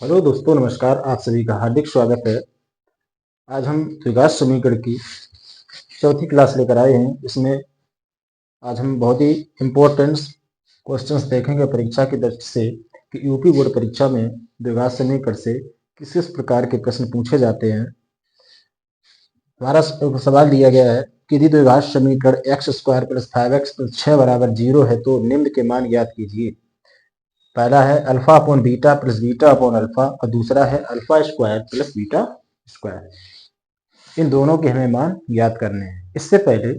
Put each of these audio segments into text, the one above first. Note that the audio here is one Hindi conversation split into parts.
हेलो दोस्तों, नमस्कार। आप सभी का हार्दिक स्वागत है। आज हम द्विघात समीकरण की चौथी क्लास लेकर आए हैं। इसमें आज हम बहुत ही इम्पोर्टेंट क्वेश्चंस देखेंगे परीक्षा की दृष्टि से कि यूपी बोर्ड परीक्षा में द्विघात समीकरण से किस किस प्रकार के प्रश्न पूछे जाते हैं। हमारा सवाल दिया गया है कि यदि द्विघात समीकरण x square plus 5x plus 6 बराबर 0 है तो निम्न के मान ज्ञात कीजिए। पहला है alpha upon beta plus beta upon alpha और दूसरा है alpha square plus beta square. इन दोनों के हमें मान ज्ञात करने हैं। इससे पहले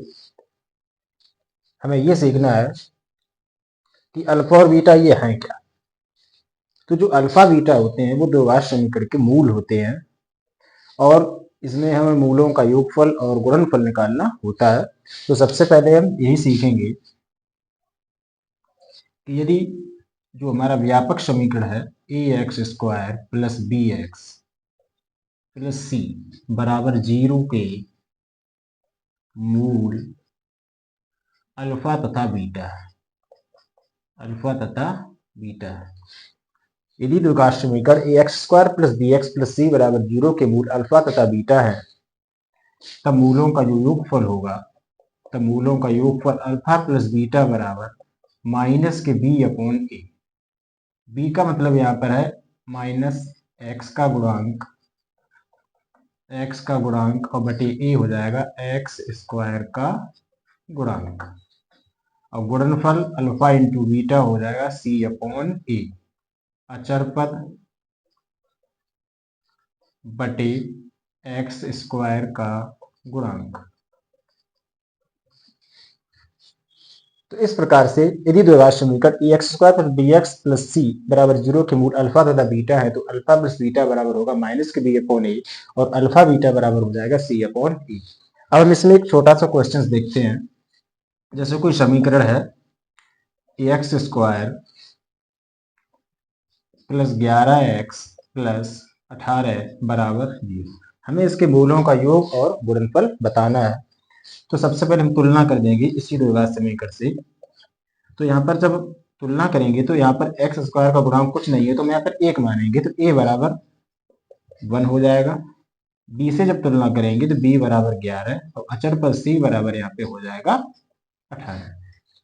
हमें यह सीखना है कि अल्फा और बीटा ये हैं क्या। तो जो अल्फा बीटा होते हैं वो द्विघात समीकरण के मूल होते हैं और इसमें हमें मूलों का योगफल और गुणनफल निकालना होता है। तो सबसे पहले हम यही सीखेंगे कि यदि जो हमारा व्यापक समीकरण है A X square plus B X plus C बराबर 0 के मूल अल्फा तथा बीटा यदि द्विघात समीकरण A X square plus B X plus C बराबर 0 के मूल अल्फा तथा बीटा है तब मूलों का जो योगफल होगा अल्फा प्लस बीटा बराबर माइनस के बी अपॉन ए। बी का मतलब यहाँ पर है माइनस एक्स का गुणांक और बटे ए हो जाएगा एक्स स्क्वायर का गुणांक और गुणनफल अल्फा इंटू बीटा हो जाएगा सी अपॉन ए अचर पद बटे एक्स स्क्वायर का गुणांक। तो इस प्रकार से यदि द्विघात समीकरण A X square plus B X plus C बराबर 0 के मूल अल्फा तथा बीटा है तो अल्फा प्लस बीटा बराबर होगा माइनस के बी अपॉन ए और अल्फा बीटा बराबर हो जाएगा सी अपॉन ए। अब हम इसमें एक छोटा सा क्वेश्चन देखते हैं। जैसे कोई समीकरण है A X square plus 11x plus 18 बराबर 0। हमें इसके मूलों का योग और गुणनफल बताना है। तो सबसे पहले हम तुलना कर देंगे इसी द्विघात समीकरण से। तो यहाँ पर जब तुलना करेंगे तो यहाँ पर एक्स स्क्वायर का गुणांक कुछ नहीं है तो हम यहाँ पर 1 मानेंगे तो a बराबर 1 हो जाएगा। b से जब तुलना करेंगे तो b बराबर 11 और अचर पर c बराबर यहाँ पे हो जाएगा 18।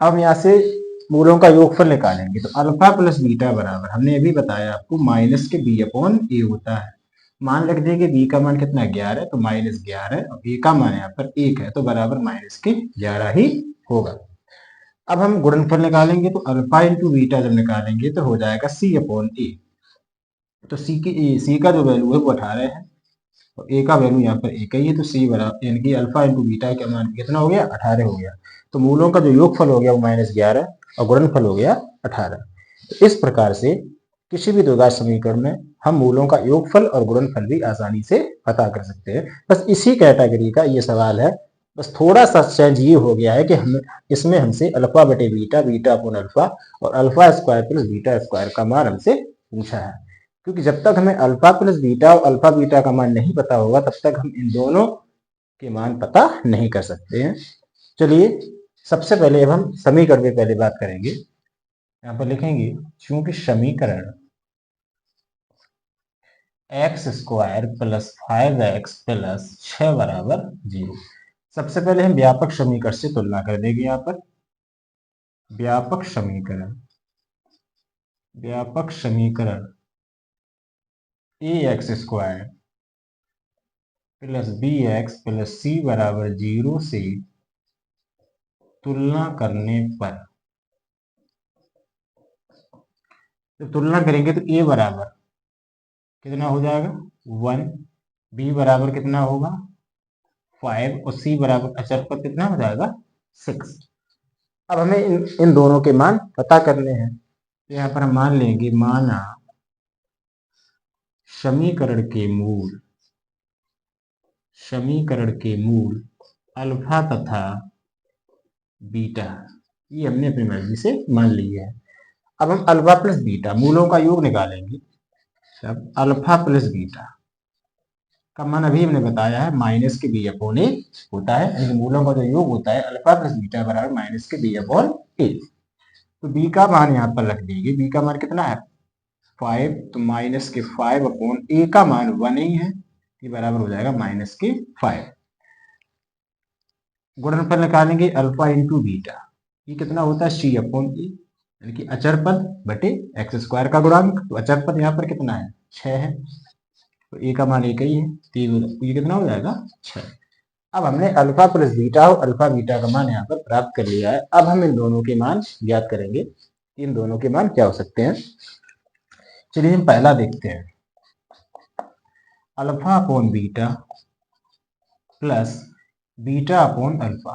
अब यहाँ से मूलों का योगफल निकालेंगे तो अल्फा प्लस बीटा बराबर हमने अभी बताया आपको माइनस के बी अपॉन ए होता है। मान रख देंगे बी का मान कितना 11 तो माइनस 11 और ए का मान यहाँ पर 1 है तो बराबर माइनस के 11 ही होगा। अब हम गुणनफल निकालेंगे तो अल्फा इंटू बीटा जब निकालेंगे तो हो जाएगा सी अपॉन ए। तो सी का जो वैल्यू है वो 18 है और ए का वैल्यू यहाँ पर 1 ही है तो सी बराबर यानी कि अल्फा इंटू बीटा का मान कितना हो गया 18 हो गया। तो मूलों का जो योगफल हो गया वो -11 और गुणनफल हो गया 18। तो इस प्रकार से किसी भी द्विघात समीकरण में हम मूलों का योगफल और गुणनफल भी आसानी से पता कर सकते हैं। बस इसी कैटेगरी का ये सवाल है। बस थोड़ा सा चेंज ये हो गया है कि हम इसमें हमसे अल्फा बटे बीटा बीटा अपॉन अल्फा और alpha square plus beta square का मान हमसे पूछा है। क्योंकि जब तक हमें अल्फा प्लस बीटा और अल्फा बीटा का मान नहीं पता होगा तब तक हम इन दोनों के मान पता नहीं कर सकते हैं। चलिए सबसे पहले अब हम समीकरण में पहले बात करेंगे। यहाँ पर लिखेंगे चूंकि समीकरण x square plus 5x plus 6 बराबर 0। सबसे पहले हम व्यापक समीकरण से तुलना कर देंगे। यहाँ पर व्यापक समीकरण A X square plus B X plus C बराबर 0 से तुलना करने पर जब तुलना करेंगे तो ए बराबर कितना हो जाएगा 1, बी बराबर कितना होगा 5 और सी बराबर अचर पर कितना हो जाएगा 6। अब हमें इन दोनों के मान पता करने हैं। तो यहाँ पर हम मान लेंगे माना समीकरण के मूल अल्फा तथा बीटा ये हमने अपनी मर्जी से मान लिया है। अब हम अल्फा प्लस बीटा मूलों का योग निकालेंगे। तब अल्फा प्लस बीटा का मान अभी हमने बताया है माइनस के बी अपॉन ए होता है। यानी मूलों का जो योग होता है अल्फा प्लस बीटा बराबर माइनस के बी अपॉन ए। तो बी का मान यहाँ पर रख देंगे। बी का मान कितना है 5, तो माइनस के 5 अपॉन ए का मान 1 ही है, ये बराबर हो जाएगा माइनस के 5। गुणनफल निकालेंगे अल्फा इंटू बीटा, ये कितना होता है सी अपॉन ए, यानी कि अचर पद बटे एक्स स्क्वायर का गुणांक। तो अचर पद यहाँ पर कितना है 6 है, तो ए का मान एक ही है, तो ये कितना हो जाएगा 6। अब हमने अल्फा प्लस बीटा और अल्फा बीटा का मान यहाँ पर प्राप्त कर लिया है। अब हम इन दोनों के मान ज्ञात करेंगे, इन दोनों के मान क्या हो सकते हैं। चलिए हम पहला देखते हैं, alpha upon beta plus beta upon alpha.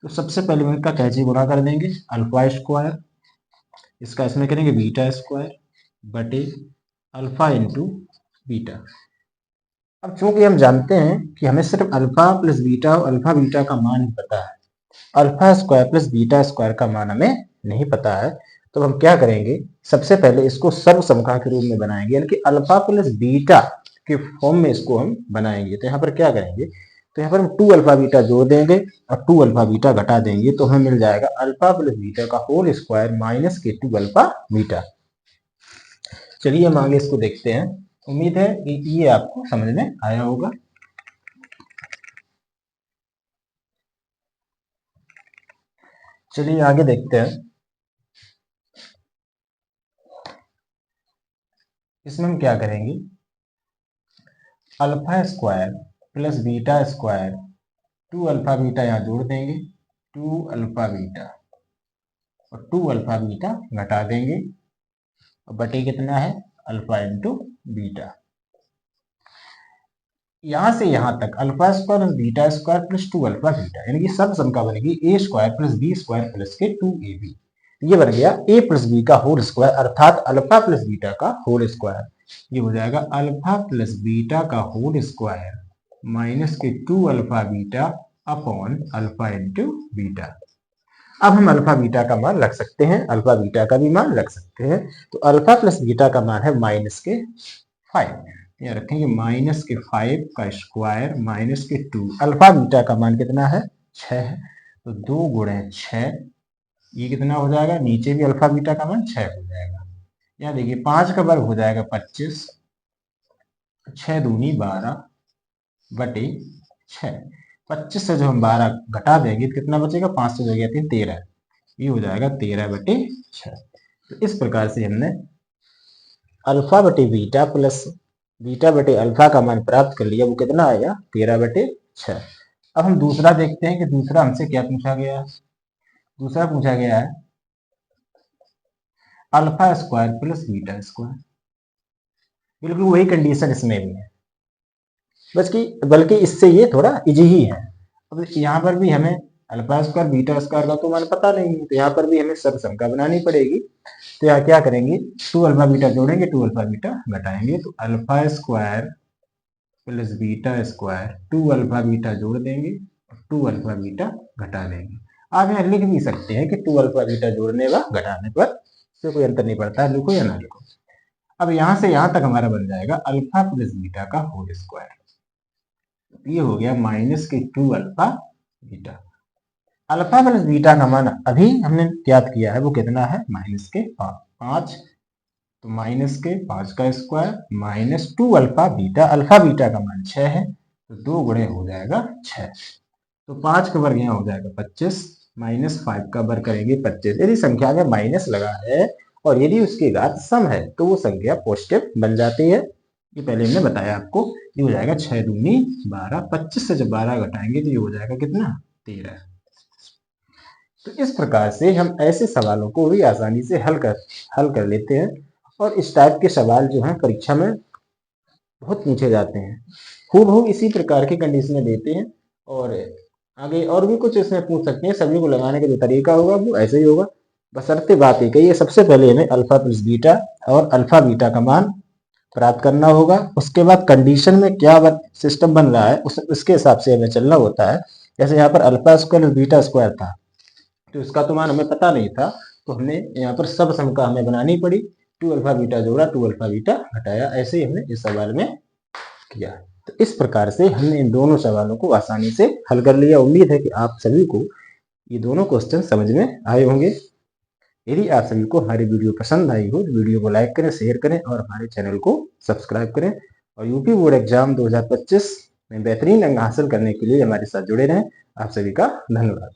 तो सबसे पहले हम इसका कैसे गुणा कर देंगे, अल्फा स्क्वायर, इसका इसमें करेंगे बीटा स्क्वायर बटे अल्फा इंटू बीटा। अब चूंकि हम जानते हैं कि हमें सिर्फ अल्फा प्लस बीटा और अल्फा बीटा का मान ही पता है, alpha square plus beta square का मान हमें नहीं पता है, तो हम क्या करेंगे, सबसे पहले इसको सर्वसमका के रूप में बनाएंगे, यानी कि अल्फा प्लस बीटा के फॉर्म में इसको हम बनाएंगे। तो यहाँ पर क्या करेंगे, तो यहाँ पर हम 2 अल्फा बीटा जोड़ देंगे और 2 अल्फा बीटा घटा देंगे, तो हमें मिल जाएगा अल्फा प्लस बीटा का होल स्क्वायर माइनस के 2 अल्फा बीटा। चलिए हम आगे इसको देखते हैं, उम्मीद है कि ये आपको समझ में आया होगा। चलिए आगे देखते हैं, इसमें हम क्या करेंगे, alpha square plus beta square 2 alpha beta यहाँ जोड़ देंगे, 2 अल्फा बीटा और 2 अल्फा बीटा घटा देंगे, और बटे कितना है अल्फा इंटू बीटा। यहां से यहां तक alpha square plus beta square plus 2 alpha beta, यानी कि सब सम का बनेगी A square plus B square plus के 2ab। ये बन गया a प्लस बी का होल स्क्वायर, अर्थात अल्फा प्लस बीटा का होल स्क्वायर। ये हो जाएगा अल्फा प्लस बीटा का होल स्क्वायर माइनस के 2 alpha beta upon alpha into beta. अब हम अल्फा बीटा का मान रख सकते हैं, अल्फा बीटा का भी मान रख सकते हैं। तो अल्फा प्लस बीटा का मान है माइनस के 5, यहाँ रखेंगे माइनस के 5 का स्क्वायर माइनस के 2, अल्फा बीटा का मान कितना है 6 है, तो 2 गुणे 6, ये कितना हो जाएगा, नीचे भी अल्फा बीटा का मान 6 हो जाएगा। यहाँ देखिए 5 का वर्ग हो जाएगा 25, 6 दूनी 12 बटे 6, 25 से जो हम 12 घटा देंगे तो कितना बचेगा, 5 से जगह 3 13, ये हो जाएगा 13 बटे 6। तो इस प्रकार से हमने अल्फा बटे बीटा प्लस बीटा बटे अल्फा का मान प्राप्त कर लिया, वो कितना आया 13 बटे 6। अब हम दूसरा देखते हैं कि दूसरा हमसे क्या पूछा गया है। दूसरा पूछा गया है alpha square plus beta square, बिल्कुल वही कंडीशन इसमें भी है, बल्कि इससे ये थोड़ा इजी ही है। अब यहाँ पर भी हमें अल्फा स्क्वायर बीटा स्क्वायर का तो मान पता नहीं है, तो यहाँ पर भी हमें सर्वसंख्या बनानी पड़ेगी। तो यहाँ क्या करेंगे, 2 अल्फा बीटा जोड़ेंगे, 2 अल्फा बीटा घटाएंगे, तो alpha square plus beta square 2 alpha beta जोड़ देंगे और 2 अल्फा बीटा घटा देंगे। आप यहाँ लिख भी सकते हैं कि 2 अल्फा बीटा जोड़ने व घटाने पर इससे कोई अंतर नहीं पड़ता है, लिखो या ना लिखो। अब यहाँ से यहाँ तक हमारा बन जाएगा अल्फा प्लस बीटा का होल स्क्वायर, ये हो गया माइनस के 2 alpha beta. Alpha plus beta का मान अभी हमने ज्ञात किया है, वो कितना है माइनस के 5, तो माइनस के 5 का स्क्वायर माइनस 2 अल्फा बीटा का मान 6 है, तो 2 गुणे हो जाएगा 6, तो 5 का वर्ग यहाँ हो जाएगा 25 माइनस 5 का वर्ग करेंगे 25। यदि संख्या में माइनस लगा है और यदि उसकी घात सम है तो वो संख्या पॉजिटिव बन जाती है, ये पहले हमने बताया आपको। ये हो जाएगा 6 दूनी 12, 25 से जब 12 घटाएंगे तो ये हो जाएगा कितना 13। तो इस प्रकार से हम ऐसे सवालों को भी आसानी से हल कर लेते हैं, और इस टाइप के सवाल जो हैं परीक्षा में बहुत पूछे जाते हैं, हूबहू इसी प्रकार की कंडीशनें देते हैं, और आगे और भी कुछ इसमें पूछ सकते हैं। सभी को लगाने का जो तरीका होगा वो ऐसे ही होगा, बशर्ते बात एक है, सबसे पहले हमें अल्फा प्लस बीटा और अल्फा बीटा का मान प्राप्त करना होगा। उसके बाद कंडीशन में क्या सिस्टम बन रहा है उसके हिसाब से हमें चलना होता है। जैसे यहाँ पर अल्फा स्क्वायर बीटा स्क्वायर था, तो इसका तो मान हमें पता नहीं था, तो हमने यहाँ पर सब समका हमें बनानी पड़ी, 2 अल्फा बीटा जोड़ा, 2 अल्फा बीटा घटाया, ऐसे ही हमने इस सवाल में किया। तो इस प्रकार से हमने इन दोनों सवालों को आसानी से हल कर लिया। उम्मीद है कि आप सभी को ये दोनों क्वेश्चन समझ में आए होंगे। यदि आप सभी को हमारी वीडियो पसंद आई हो तो वीडियो को लाइक करें, शेयर करें और हमारे चैनल को सब्सक्राइब करें। और यूपी बोर्ड एग्जाम 2025 में बेहतरीन अंक हासिल करने के लिए हमारे साथ जुड़े रहें। आप सभी का धन्यवाद।